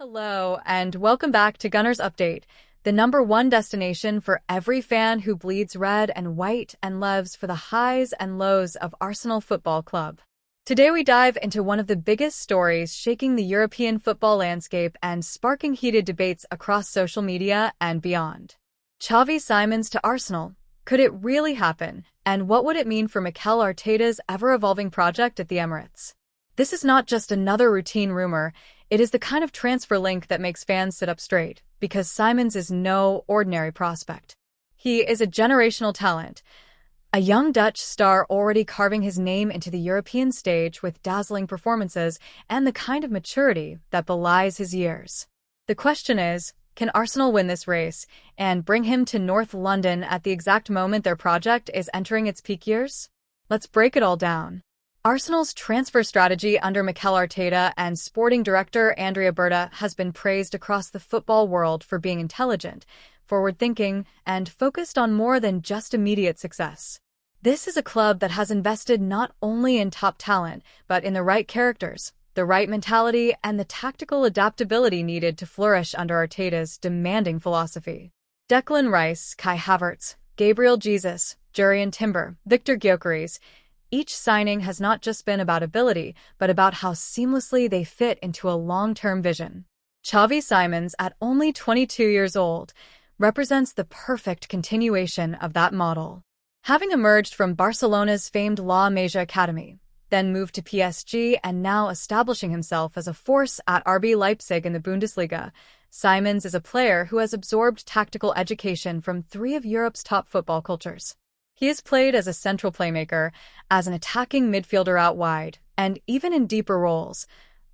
Hello, and welcome back to Gunners Update, the number one destination for every fan who bleeds red and white and loves for the highs and lows of Arsenal Football Club. Today we dive into one of the biggest stories shaking the European football landscape and sparking heated debates across social media and beyond. Xavi Simons to Arsenal. Could it really happen? And what would it mean for Mikel Arteta's ever-evolving project at the Emirates? This is not just another routine rumor. It is the kind of transfer link that makes fans sit up straight, because Simons is no ordinary prospect. He is a generational talent, a young Dutch star already carving his name into the European stage with dazzling performances and the kind of maturity that belies his years. The question is, can Arsenal win this race and bring him to North London at the exact moment their project is entering its peak years? Let's break it all down. Arsenal's transfer strategy under Mikel Arteta and sporting director Andrea Berta has been praised across the football world for being intelligent, forward-thinking, and focused on more than just immediate success. This is a club that has invested not only in top talent, but in the right characters, the right mentality, and the tactical adaptability needed to flourish under Arteta's demanding philosophy. Declan Rice, Kai Havertz, Gabriel Jesus, Jurrien Timber, Victor Gyökeres. Each signing has not just been about ability, but about how seamlessly they fit into a long-term vision. Xavi Simons, at only 22 years old, represents the perfect continuation of that model. Having emerged from Barcelona's famed La Masia Academy, then moved to PSG and now establishing himself as a force at RB Leipzig in the Bundesliga, Simons is a player who has absorbed tactical education from three of Europe's top football cultures. He has played as a central playmaker, as an attacking midfielder out wide, and even in deeper roles,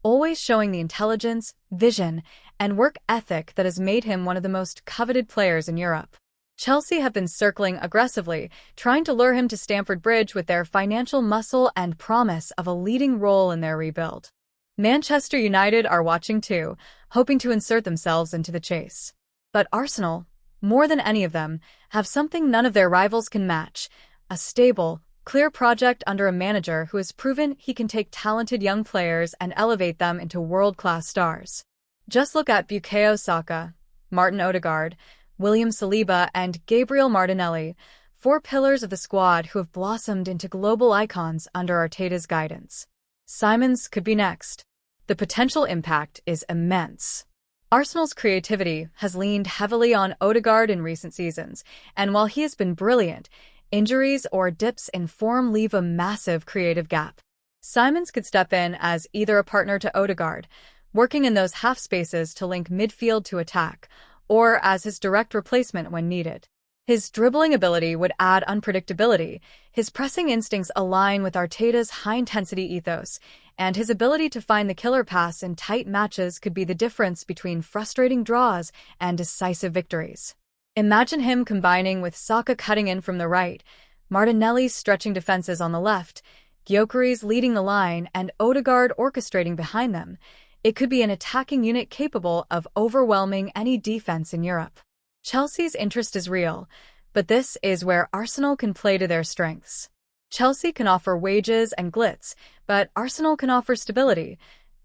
always showing the intelligence, vision, and work ethic that has made him one of the most coveted players in Europe. Chelsea have been circling aggressively, trying to lure him to Stamford Bridge with their financial muscle and promise of a leading role in their rebuild. Manchester United are watching too, hoping to insert themselves into the chase. But Arsenal, more than any of them, have something none of their rivals can match: a stable, clear project under a manager who has proven he can take talented young players and elevate them into world-class stars. Just look at Bukayo Saka, Martin Odegaard, William Saliba, and Gabriel Martinelli, four pillars of the squad who have blossomed into global icons under Arteta's guidance. Simons could be next. The potential impact is immense. Arsenal's creativity has leaned heavily on Odegaard in recent seasons, and while he has been brilliant, injuries or dips in form leave a massive creative gap. Simons could step in as either a partner to Odegaard, working in those half spaces to link midfield to attack, or as his direct replacement when needed. His dribbling ability would add unpredictability, his pressing instincts align with Arteta's high-intensity ethos, and his ability to find the killer pass in tight matches could be the difference between frustrating draws and decisive victories. Imagine him combining with Saka cutting in from the right, Martinelli stretching defenses on the left, Gyökeres leading the line, and Odegaard orchestrating behind them. It could be an attacking unit capable of overwhelming any defense in Europe. Chelsea's interest is real, but this is where Arsenal can play to their strengths. Chelsea can offer wages and glitz, but Arsenal can offer stability,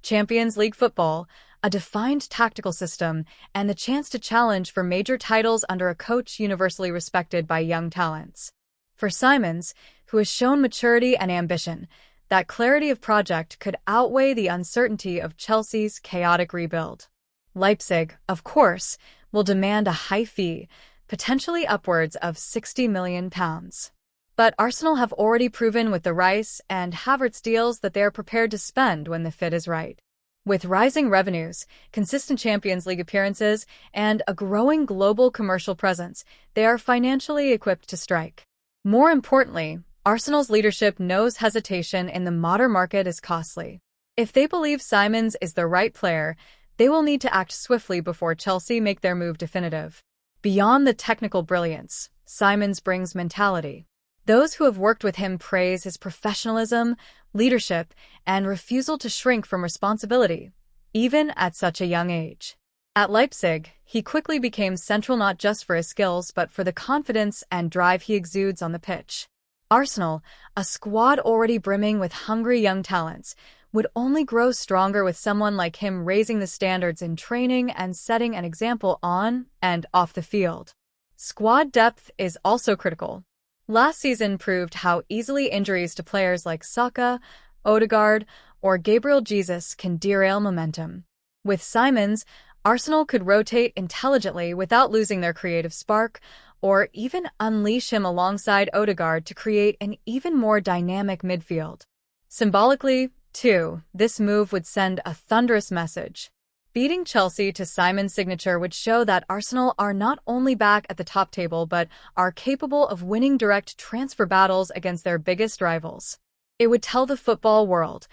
Champions League football, a defined tactical system, and the chance to challenge for major titles under a coach universally respected by young talents. For Simons, who has shown maturity and ambition, that clarity of project could outweigh the uncertainty of Chelsea's chaotic rebuild. Leipzig, of course, will demand a high fee, potentially upwards of £60 million. But Arsenal have already proven with the Rice and Havertz deals that they are prepared to spend when the fit is right. With rising revenues, consistent Champions League appearances, and a growing global commercial presence, they are financially equipped to strike. More importantly, Arsenal's leadership knows hesitation in the modern market is costly. If they believe Simons is the right player, they will need to act swiftly before Chelsea make their move definitive. Beyond the technical brilliance, Simons brings mentality. Those who have worked with him praise his professionalism, leadership, and refusal to shrink from responsibility, even at such a young age. At Leipzig, he quickly became central not just for his skills but for the confidence and drive he exudes on the pitch. Arsenal, a squad already brimming with hungry young talents, would only grow stronger with someone like him raising the standards in training and setting an example on and off the field. Squad depth is also critical. Last season proved how easily injuries to players like Saka, Odegaard, or Gabriel Jesus can derail momentum. With Simons, Arsenal could rotate intelligently without losing their creative spark, or even unleash him alongside Odegaard to create an even more dynamic midfield. Symbolically, too, this move would send a thunderous message. Beating Chelsea to Simon's signature would show that Arsenal are not only back at the top table but are capable of winning direct transfer battles against their biggest rivals. It would tell the football world,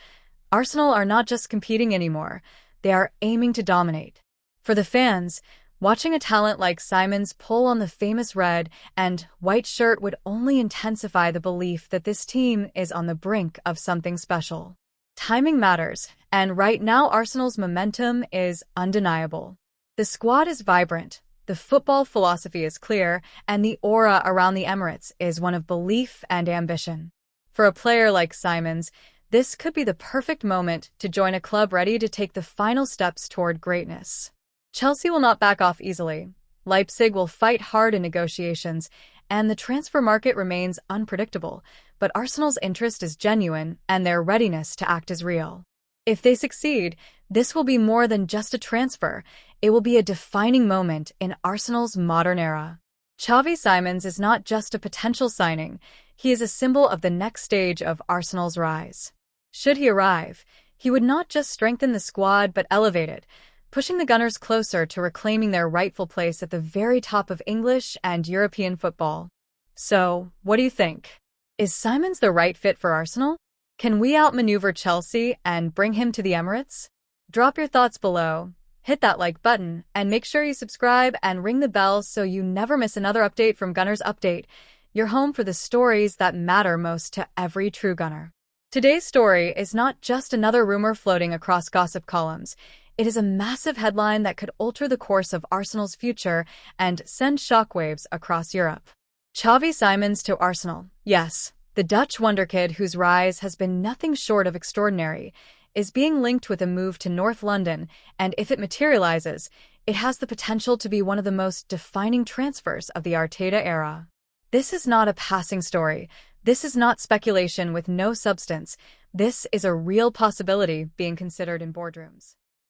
Arsenal are not just competing anymore, they are aiming to dominate. For the fans, watching a talent like Simons pull on the famous red and white shirt would only intensify the belief that this team is on the brink of something special. Timing matters, and right now Arsenal's momentum is undeniable. The squad is vibrant, the football philosophy is clear, and the aura around the Emirates is one of belief and ambition. For a player like Simons, this could be the perfect moment to join a club ready to take the final steps toward greatness. Chelsea will not back off easily. Leipzig will fight hard in negotiations, and the transfer market remains unpredictable, but Arsenal's interest is genuine and their readiness to act is real. If they succeed, this will be more than just a transfer. It will be a defining moment in Arsenal's modern era. Xavi Simons is not just a potential signing, he is a symbol of the next stage of Arsenal's rise. Should he arrive, he would not just strengthen the squad but elevate it, pushing the Gunners closer to reclaiming their rightful place at the very top of English and European football. So, what do you think? Is Simons the right fit for Arsenal? Can we outmaneuver Chelsea and bring him to the Emirates? Drop your thoughts below, hit that like button, and make sure you subscribe and ring the bell so you never miss another update from Gunners Update, your home for the stories that matter most to every true Gunner. Today's story is not just another rumor floating across gossip columns. It is a massive headline that could alter the course of Arsenal's future and send shockwaves across Europe. Xavi Simons to Arsenal. Yes, the Dutch wonderkid whose rise has been nothing short of extraordinary is being linked with a move to North London, and if it materializes, it has the potential to be one of the most defining transfers of the Arteta era. This is not a passing story. This is not speculation with no substance. This is a real possibility being considered in boardrooms.